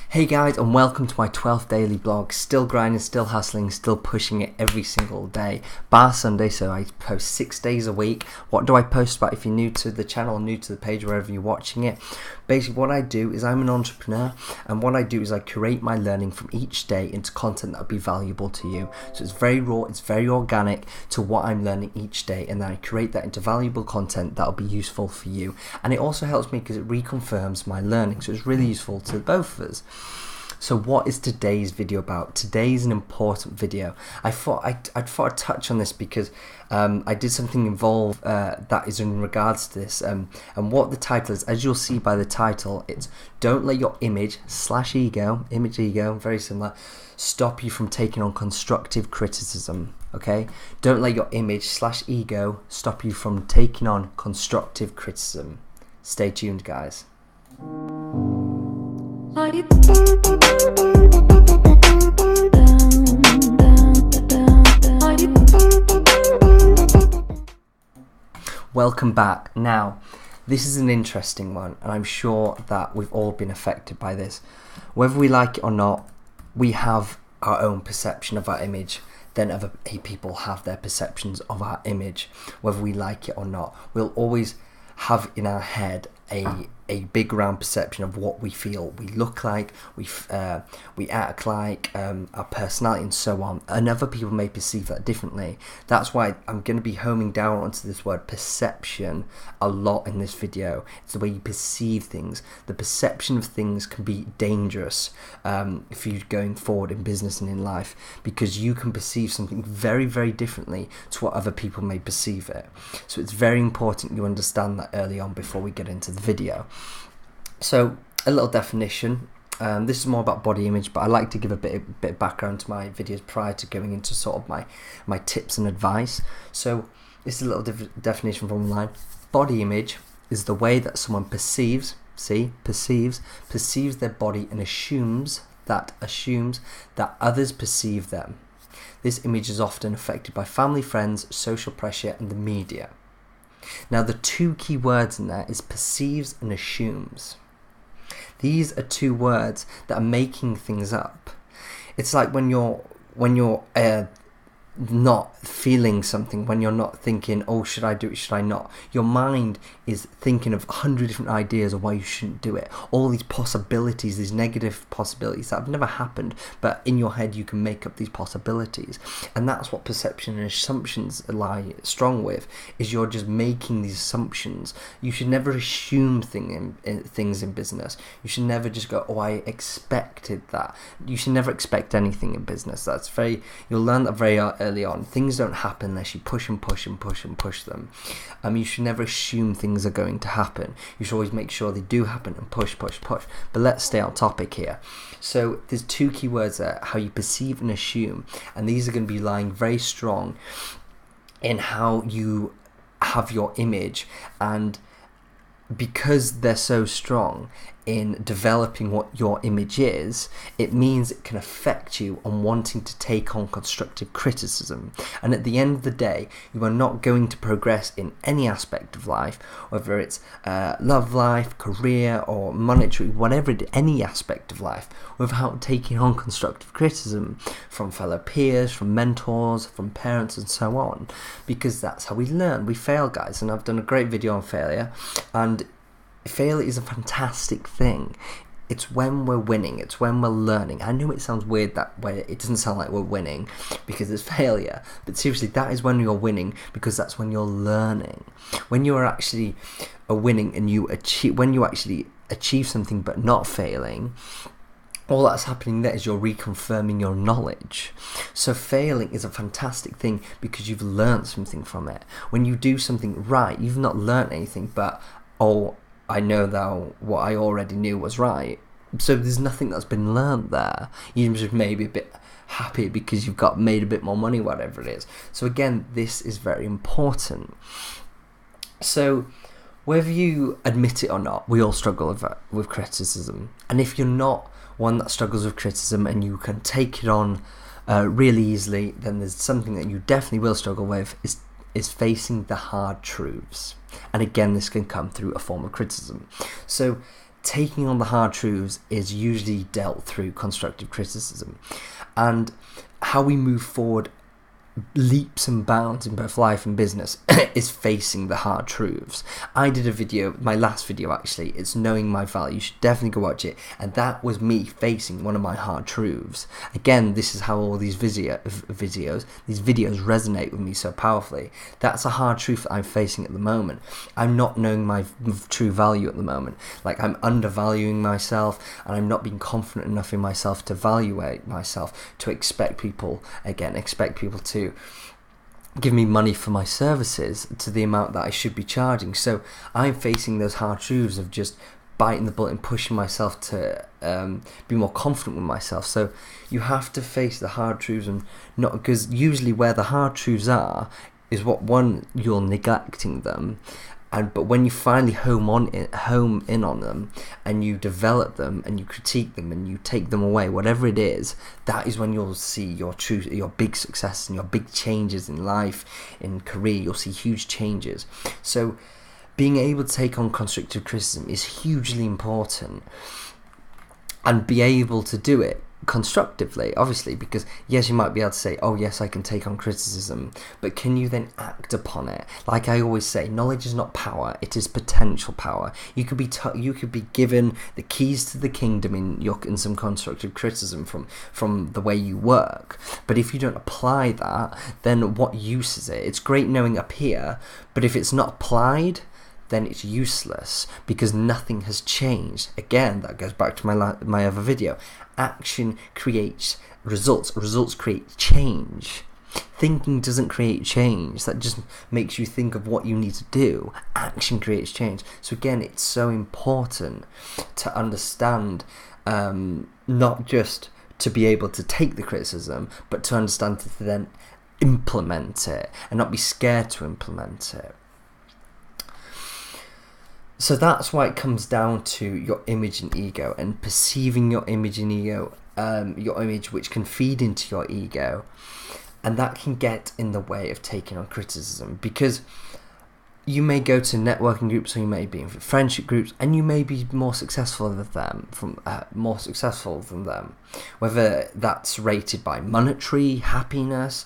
Hey guys, and welcome to my 12th daily blog. Still grinding, still hustling, still pushing it every single day. Bar Sunday, so I post 6 days a week. What do I post about if you're new to the channel, new to the page, wherever you're watching it? Basically what I do is I'm an entrepreneur, and what I do is I curate my learning from each day into content that will be valuable to you. So it's very raw, it's very organic to what I'm learning each day, and then I curate that into valuable content that will be useful for you. And it also helps me because it reconfirms my learning, so it's really useful to both of us. So what is today's video about? Today's an important video. I thought I'd touch on this because I did something involved that is in regards to this, and what the title is, as you'll see by the title, it's don't let your image ego, very similar, stop you from taking on constructive criticism. Okay, don't let your image ego stop you from taking on constructive criticism. Stay tuned, guys. Welcome back. Now, this is an interesting one, and I'm sure that we've all been affected by this. Whether we like it or not, we have our own perception of our image, then other people have their perceptions of our image. Whether we like it or not, we'll always have in our head a big round perception of what we feel we look like, we act like, our personality and so on, and other people may perceive that differently. That's why I'm going to be homing down onto this word perception a lot in this video. It's the way you perceive things. The perception of things can be dangerous if you're going forward in business and in life, because you can perceive something very, very differently to what other people may perceive it. So it's very important you understand that early on before we get into the video. So a little definition. This is more about body image, but I like to give a bit of background to my videos prior to going into sort of my tips and advice. So this is a little definition from online. Body image is the way that someone perceives their body and assumes that others perceive them. This image is often affected by family, friends, social pressure, and the media. Now, the two key words in there is perceives and assumes. These are two words that are making things up. It's like when you're not feeling something, when you're not thinking, oh, should I do it, should I not? Your mind is thinking of 100 different ideas of why you shouldn't do it. All these possibilities, these negative possibilities that have never happened, but in your head you can make up these possibilities. And that's what perception and assumptions lie strong with, is you're just making these assumptions. You should never assume things in business. You should never just go, oh, I expected that. You should never expect anything in business. You'll learn that very early on. Things don't happen unless you push and push and push and push them. You should never assume things are going to happen. You should always make sure they do happen and push. But let's stay on topic here. So there's two key words there, how you perceive and assume, and these are going to be lying very strong in how you have your image, and because they're so strong in developing what your image is, it means it can affect you on wanting to take on constructive criticism. And at the end of the day, you are not going to progress in any aspect of life, whether it's love life, career, or monetary, any aspect of life, without taking on constructive criticism from fellow peers, from mentors, from parents, and so on. Because that's how we learn. We fail, guys, and I've done a great video on failure, and failure is a fantastic thing. It's when we're winning, it's when we're learning. I know it sounds weird that way, it doesn't sound like we're winning because it's failure, but seriously, that is when you're winning, because that's when you're learning. When you are actually winning and when you actually achieve something but not failing, all that's happening there is you're reconfirming your knowledge. So failing is a fantastic thing because you've learned something from it. When you do something right, you've not learned anything, but I know now what I already knew was right. So there's nothing that's been learned there. You just maybe a bit happy because you've made a bit more money, whatever it is. So again, this is very important. So whether you admit it or not, we all struggle with criticism. And if you're not one that struggles with criticism and you can take it on really easily, then there's something that you definitely will struggle with, is facing the hard truths. And again, this can come through a form of criticism. So taking on the hard truths is usually dealt through constructive criticism. And how we move forward leaps and bounds in both life and business is facing the hard truths. I did a video, my last video actually, it's knowing my value. You should definitely go watch it. And that was me facing one of my hard truths. Again, this is how all these videos resonate with me so powerfully. That's a hard truth that I'm facing at the moment. I'm not knowing my true value at the moment. Like, I'm undervaluing myself, and I'm not being confident enough in myself to evaluate myself, to expect people to give me money for my services to the amount that I should be charging. So I'm facing those hard truths of just biting the bullet and pushing myself to be more confident with myself. So you have to face the hard truths, and not, because usually where the hard truths are is what, one, you're neglecting them, but when you finally home in on them, and you develop them, and you critique them, and you take them away, whatever it is, that is when you'll see your big success and your big changes in life, in career. You'll see huge changes. So being able to take on constructive criticism is hugely important, and be able to do it constructively, obviously, because yes, you might be able to say, oh yes, I can take on criticism, but can you then act upon it? Like I always say, knowledge is not power, it is potential power. You could be given the keys to the kingdom in some constructive criticism from the way you work, but if you don't apply that, then what use is it? It's great knowing up here, but if it's not applied, then it's useless, because nothing has changed. Again, that goes back to my other video. Action creates results. Results create change. Thinking doesn't create change. That just makes you think of what you need to do. Action creates change. So again, it's so important to understand, not just to be able to take the criticism, but to understand to then implement it, and not be scared to implement it. So that's why it comes down to your image and ego, and perceiving your image and ego, your image, which can feed into your ego, and that can get in the way of taking on criticism, because you may go to networking groups, or you may be in friendship groups, and you may be more successful than them, whether that's rated by monetary happiness,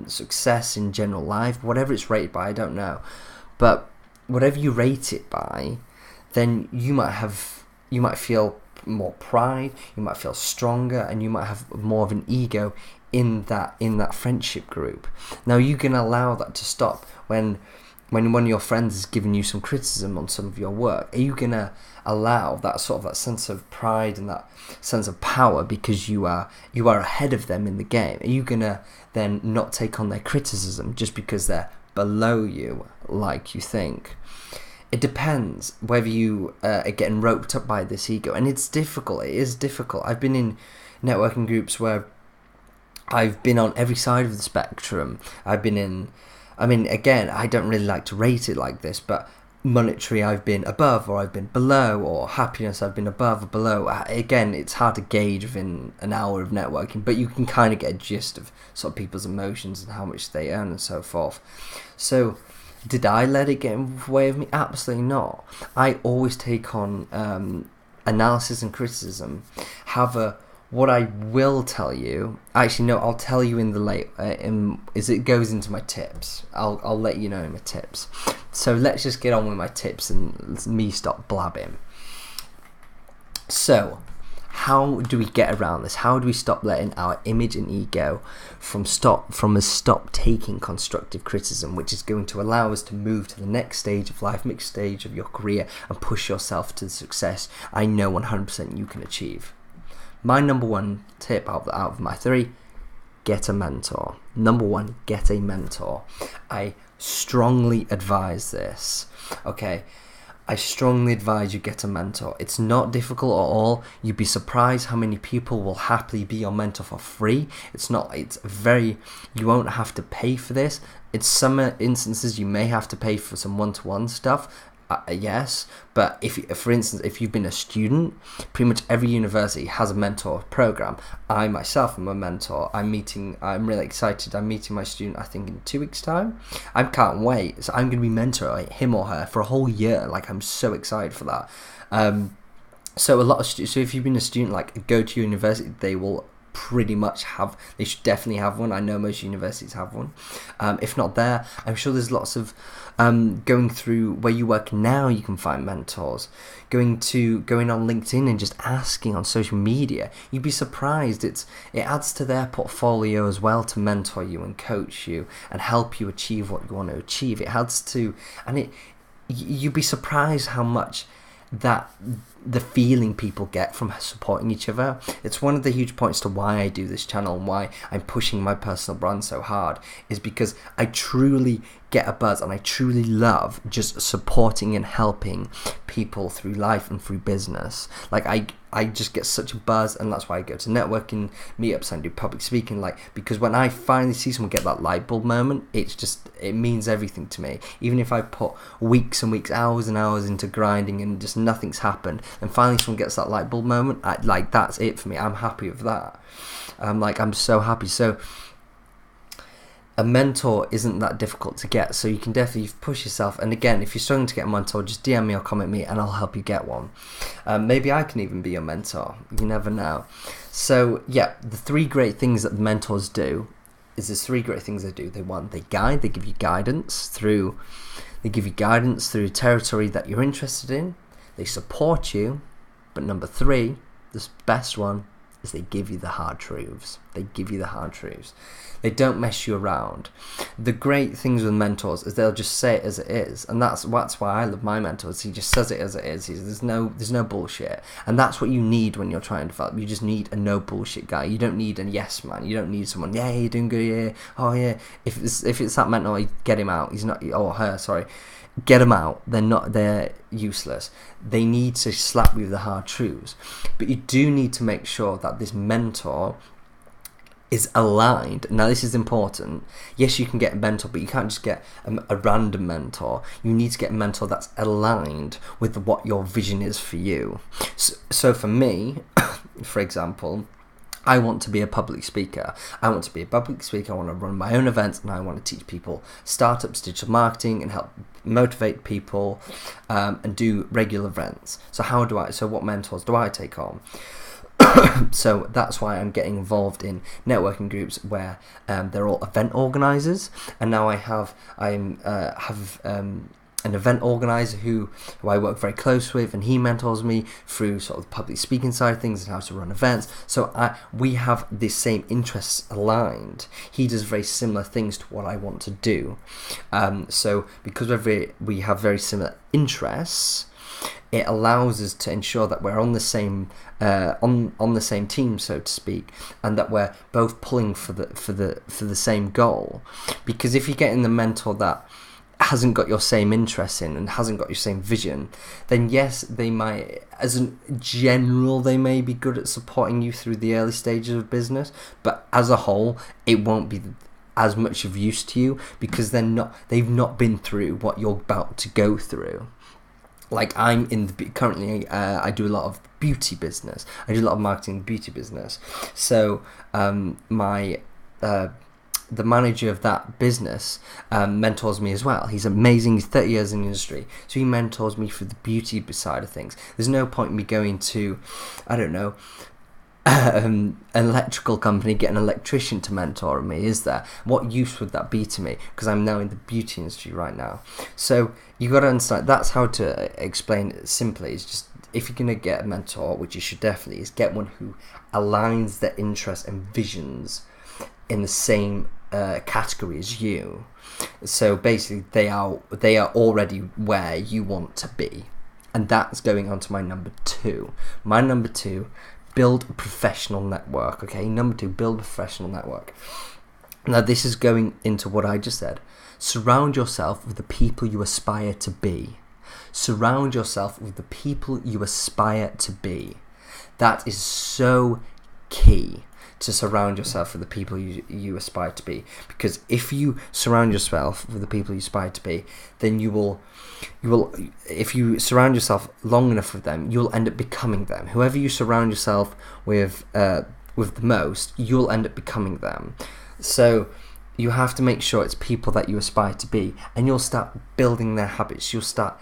success in general life, whatever it's rated by, I don't know, but whatever you rate it by, then you might feel more pride, you might feel stronger, and you might have more of an ego in that friendship group. Now, you can allow that to stop when one of your friends is giving you some criticism on some of your work. Are you gonna allow that sense of pride and that sense of power, because you are ahead of them in the game? Are you gonna then not take on their criticism just because they're below you, like you think? It depends whether you are getting roped up by this ego, and it's difficult. It is difficult. I've been in networking groups where I've been on every side of the spectrum. Again, I don't really like to rate it like this, but monetary, I've been above or I've been below, or happiness, I've been above or below. Again, it's hard to gauge within an hour of networking, but you can kind of get a gist of sort of people's emotions and how much they earn and so forth. So, did I let it get in the way of me? Absolutely not. I always take on analysis and criticism. However, what I will tell you, actually no, I'll tell you in the is it goes into my tips. I'll let you know in my tips. So let's just get on with my tips and me stop blabbing. So, how do we get around this? How do we stop letting our image and ego stop taking constructive criticism, which is going to allow us to move to the next stage of life, next stage of your career, and push yourself to the success I know 100% you can achieve? My number one tip out of my three: get a mentor. Number one, get a mentor. I strongly advise this. Okay, I strongly advise you get a mentor. It's not difficult at all. You'd be surprised how many people will happily be your mentor for free. You won't have to pay for this. In some instances, you may have to pay for some one-to-one stuff. Yes, but for instance, if you've been a student, pretty much every university has a mentor program. I myself am a mentor. I'm really excited. I'm meeting my student, I think, in 2 weeks' time. I can't wait. So I'm going to be mentoring him or her for a whole year. Like, I'm so excited for that. So a lot of so if you've been a student, like go to university, they will pretty much have, they should definitely have one. I know most universities have one. If not there, I'm sure there's lots of going through where you work now, you can find mentors. Going on LinkedIn and just asking on social media, you'd be surprised. It adds to their portfolio as well to mentor you and coach you and help you achieve what you want to achieve. It adds to, and you'd be surprised how much that the feeling people get from supporting each other. It's one of the huge points to why I do this channel and why I'm pushing my personal brand so hard, is because I truly get a buzz and I truly love just supporting and helping people through life and through business. Like I just get such a buzz, and that's why I go to networking meetups and do public speaking, like, because when I finally see someone get that light bulb moment, it means everything to me. Even if I put weeks and weeks, hours and hours into grinding and just nothing's happened, and finally someone gets that light bulb moment, that's it for me. I'm happy with that. I'm so happy. So a mentor isn't that difficult to get, so you can definitely push yourself. And again, if you're struggling to get a mentor, just DM me or comment me and I'll help you get one. Maybe I can even be your mentor, you never know. So yeah, the three great things that the mentors do is there's three great things they do. They guide, they give you guidance through territory that you're interested in. They support you, but number three, this best one, is they give you the hard truths. They don't mess you around. The great things with mentors is they'll just say it as it is, and that's why I love my mentors. He just says it as it is. There's no bullshit, and that's what you need when you're trying to develop. You just need a no bullshit guy. You don't need a yes man. You don't need someone. Yeah, you're doing good. Yeah, oh yeah. If it's that mentor, get him out. He's not, or her. Sorry. Get them out. They're useless. They need to slap you with the hard truths. But you do need to make sure that this mentor is aligned. Now this is important. Yes, you can get a mentor, but you can't just get a random mentor. You need to get a mentor that's aligned with what your vision is for you. So for me, for example, I want to be a public speaker. I want to run my own events, and I want to teach people startups, digital marketing, and help motivate people and do regular events. So what mentors do I take on? So that's why I'm getting involved in networking groups where they're all event organizers, and now I have an event organizer who I work very close with, and he mentors me through sort of the public speaking side of things and how to run events. So we have the same interests aligned. He does very similar things to what I want to do. So because we have very similar interests, it allows us to ensure that we're on the same on the same team, so to speak, and that we're both pulling for the same goal. Because if you get in the mentor that hasn't got your same interests in and hasn't got your same vision, then yes, they might, as a general, they may be good at supporting you through the early stages of business, but as a whole, it won't be as much of use to you, because they've not been through what you're about to go through. Like I'm currently I do a lot of beauty business. I do a lot of marketing in the beauty business. So the manager of that business mentors me as well. He's amazing. He's 30 years in the industry, so he mentors me for the beauty side of things. There's no point in me going to, I don't know, an electrical company, get an electrician to mentor me, is there? What use would that be to me? Because I'm now in the beauty industry right now. So you got to understand, that's how to explain it simply. It's just, if you're going to get a mentor, which you should definitely, is get one who aligns their interests and visions in the same category as you. So basically they are already where you want to be. And that's going on to my number two. My number two, build a professional network. Okay, number two, build a professional network. Now this is going into what I just said. Surround yourself with the people you aspire to be. Surround yourself with the people you aspire to be. That is so key, to surround yourself with the people you aspire to be. Because if you surround yourself with the people you aspire to be, then you will, if you surround yourself long enough with them, you'll end up becoming them. Whoever you surround yourself with the most, you'll end up becoming them. So you have to make sure it's people that you aspire to be, and you'll start building their habits. You'll start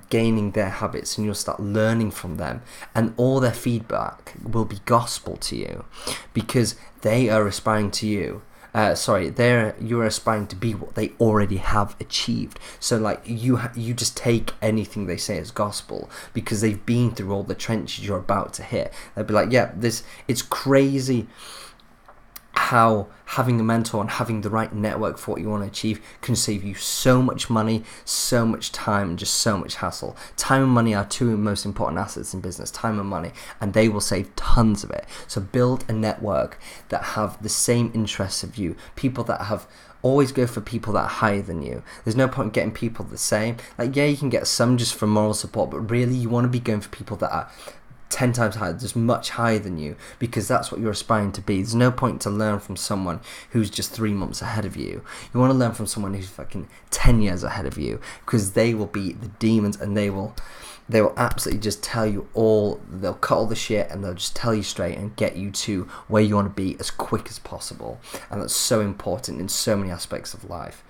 gaining their habits, and you'll start learning from them, and all their feedback will be gospel to you, because they are aspiring to you. You're aspiring to be what they already have achieved. So like you just take anything they say as gospel, because they've been through all the trenches you're about to hit. They'll be like, yeah, it's crazy how having a mentor and having the right network for what you want to achieve can save you so much money, so much time, and just so much hassle. Time and money are two most important assets in business, time and money, and they will save tons of it. So build a network that have the same interests of you, people that have always go for people that are higher than you. There's no point in getting people the same. Like, yeah, you can get some just for moral support, but really you want to be going for people that are 10 times higher, just much higher than you, because that's what you're aspiring to be. There's no point to learn from someone who's just 3 months ahead of you. You want to learn from someone who's fucking 10 years ahead of you, because they will be the demons, and they will absolutely just tell you all, they'll cut all the shit and they'll just tell you straight and get you to where you want to be as quick as possible. And that's so important in so many aspects of life.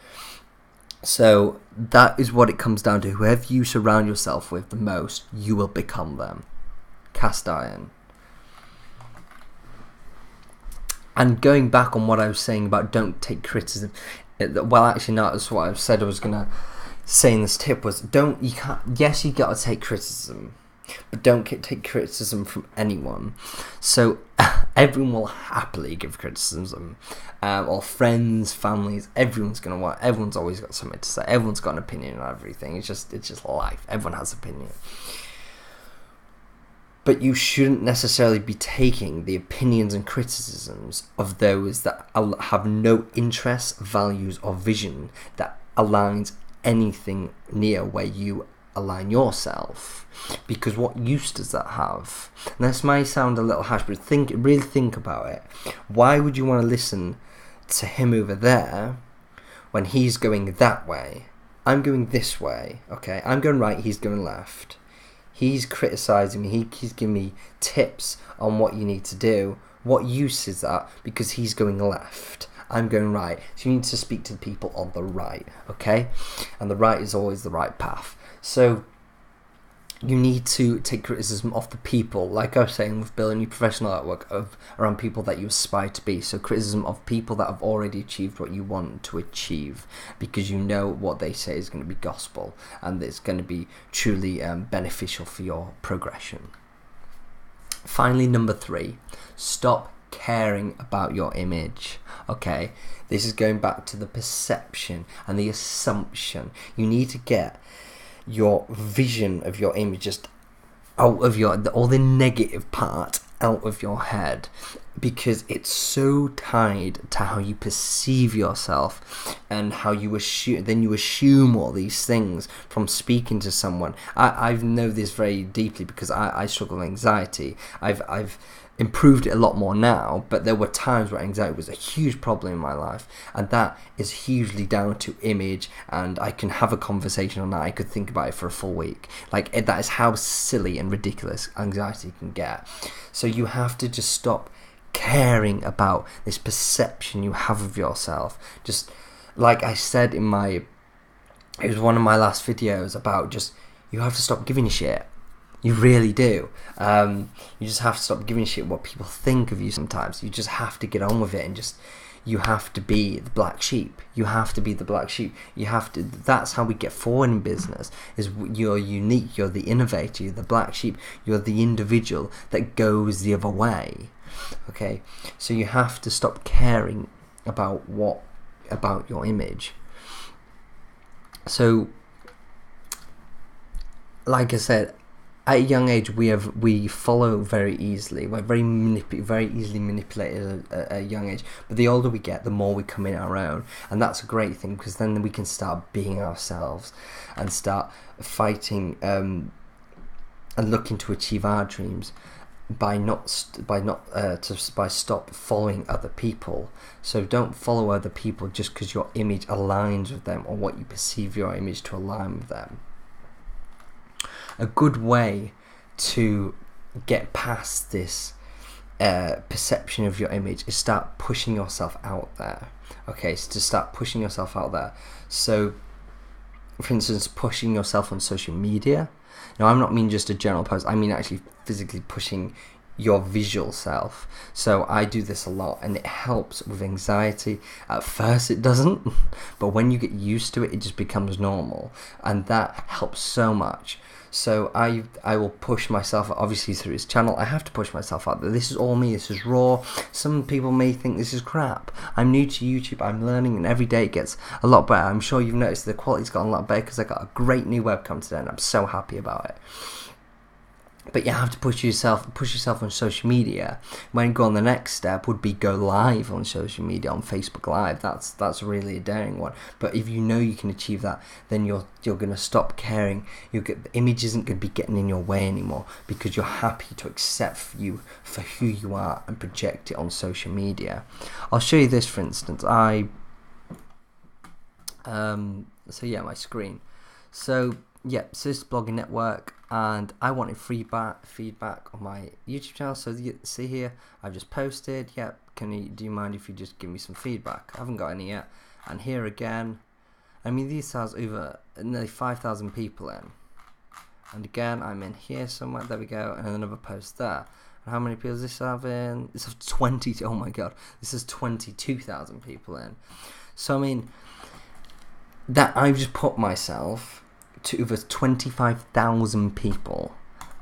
So that is what it comes down to. Whoever you surround yourself with the most, you will become them. Cast iron. And going back on what I was saying about don't take criticism, well, actually no, that's what I said I was gonna say in this tip was yes, you gotta take criticism, but don't take criticism from anyone. So everyone will happily give criticism, or friends, families, everyone's always got something to say. Everyone's got an opinion on everything. It's just life. Everyone has an opinion. But you shouldn't necessarily be taking the opinions and criticisms of those that have no interests, values, or vision that aligns anything near where you align yourself. Because what use does that have? And this might sound a little harsh, but really think about it. Why would you want to listen to him over there when he's going that way? I'm going this way, okay? I'm going right, he's going left. He's criticising me, he's giving me tips on what you need to do. What use is that? Because he's going left, I'm going right. So you need to speak to the people on the right, okay? And the right is always the right path. So you need to take criticism off the people, like I was saying, with building your professional network around people that you aspire to be. So criticism of people that have already achieved what you want to achieve, because you know what they say is going to be gospel, and it's going to be truly beneficial for your progression. Finally, number 3, stop caring about your image. Okay, this is going back to the perception and the assumption. You need to get your vision of your image just out of all the negative part out of your head, because it's so tied to how you perceive yourself and how you assume all these things from speaking to someone. I know this very deeply because I struggle with anxiety. I've improved it a lot more now, but there were times where anxiety was a huge problem in my life, and that is hugely down to image. And I can have a conversation on that. I could think about it for a full week. Like, that is how silly and ridiculous anxiety can get. So you have to just stop caring about this perception you have of yourself. Just like I said it was one of my last videos about, just, you have to stop giving a shit. You really do. You just have to stop giving a shit what people think of you sometimes. You just have to get on with it, and you have to be the black sheep. You have to be the black sheep. That's how we get forward in business, is you're unique, you're the innovator, you're the black sheep, you're the individual that goes the other way. Okay? So you have to stop caring about your image. So, like I said, at a young age, we follow very easily. We're very easily manipulated at a young age. But the older we get, the more we come in our own, and that's a great thing, because then we can start being ourselves and start fighting and looking to achieve our dreams by stop following other people. So don't follow other people just because your image aligns with them, or what you perceive your image to align with them. A good way to get past this perception of your image is start pushing yourself out there. Okay, so to start pushing yourself out there. So for instance, pushing yourself on social media. Now, I'm not mean just a general post. I mean actually physically pushing your visual self. So I do this a lot, and it helps with anxiety. At first it doesn't, but when you get used to it, it just becomes normal, and that helps so much. So I will push myself, obviously through his channel. I have to push myself out there. This is all me, this is raw. Some people may think this is crap. I'm new to YouTube, I'm learning, and every day it gets a lot better. I'm sure you've noticed the quality's gotten a lot better because I got a great new webcam today, and I'm so happy about it. But you have to push yourself on social media. When you go on, the next step would be go live on social media, on Facebook Live. That's really a daring one. But if you know you can achieve that, then you're gonna stop caring. The image isn't gonna be getting in your way anymore, because you're happy to accept you for who you are and project it on social media. I'll show you this, for instance. So yeah, my screen. So yeah, so this is Blogging Network, and I wanted feedback on my YouTube channel. So you see here, I've just posted. Yeah, do you mind if you just give me some feedback? I haven't got any yet. And here again, I mean, these has over nearly 5,000 people in. And again, I'm in here somewhere. There we go, and another post there. And how many people does this have in? This has 20. Oh my god, this is 22,000 people in. So I mean, that I've just put myself to over 25,000 people.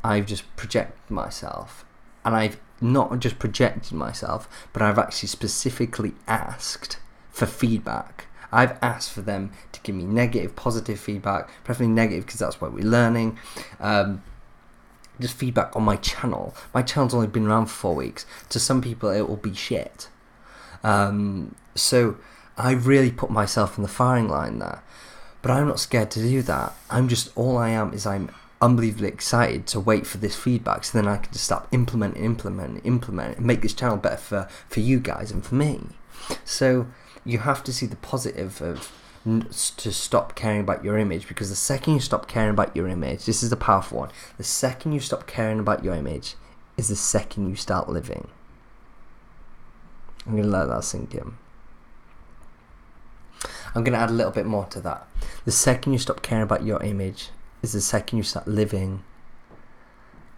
I've just projected myself, and I've not just projected myself, but I've actually specifically asked for feedback. I've asked for them to give me negative, positive feedback, preferably negative because that's what we're learning. Just feedback on my channel. My channel's only been around for 4 weeks. To some people it will be shit. So I really put myself in the firing line there. But I'm not scared to do that. I'm unbelievably excited to wait for this feedback, so then I can just start implementing, and make this channel better for you guys and for me. So you have to see the positive of to stop caring about your image, because the second you stop caring about your image, this is the powerful one, the second you stop caring about your image is the second you start living. I'm going to let that sink in. I'm going to add a little bit more to that. The second you stop caring about your image is the second you start living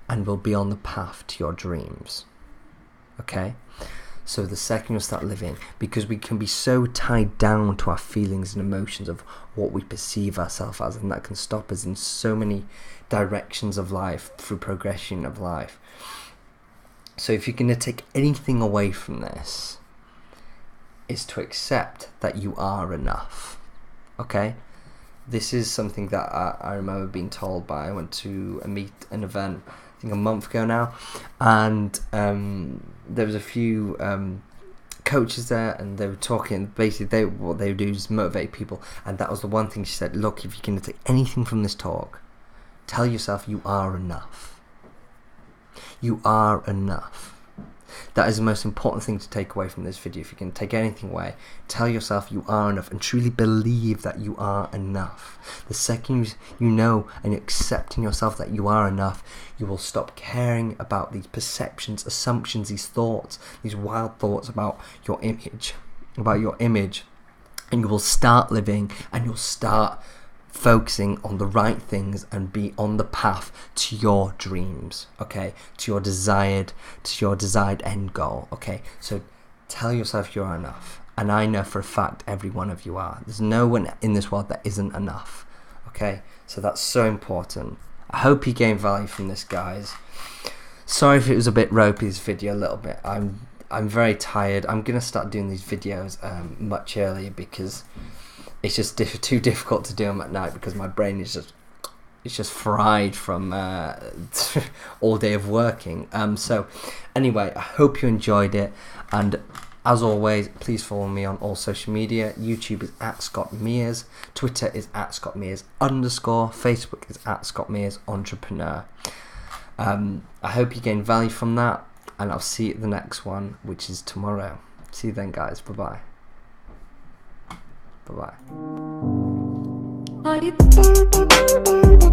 and will be on the path to your dreams. Okay? So the second you start living, because we can be so tied down to our feelings and emotions of what we perceive ourselves as, and that can stop us in so many directions of life, through progression of life. So if you're going to take anything away from this, is to accept that you are enough. Okay? This is something that I remember being told by, I went to an event, I think a month ago now, and there was a few coaches there, and they were talking, basically what they would do is motivate people, and that was the one thing she said: look, if you're going to take anything from this talk, tell yourself you are enough. You are enough. That is the most important thing to take away from this video. If you can take anything away, tell yourself you are enough, and truly believe that you are enough. The second you know and accept in yourself that you are enough, you will stop caring about these perceptions, assumptions, these thoughts, these wild thoughts about your image, and you will start living, and you'll start focusing on the right things and be on the path to your dreams, okay, to your desired end goal. Okay, so tell yourself you are enough, and I know for a fact every one of you are. There's no one in this world that isn't enough. Okay, so that's so important. I hope you gain value from this, guys. Sorry if it was a bit ropey, this video, a little bit. I'm very tired. I'm gonna start doing these videos much earlier, because it's just too difficult to do them at night, because my brain is just fried from all day of working. So anyway, I hope you enjoyed it, and as always, please follow me on all social media. YouTube is @ScottMears, Twitter is @ScottMears_, Facebook is @ScottMearsEntrepreneur. I hope you gain value from that, and I'll see you at the next one, which is tomorrow. See you then, guys. Bye bye. Bye-bye.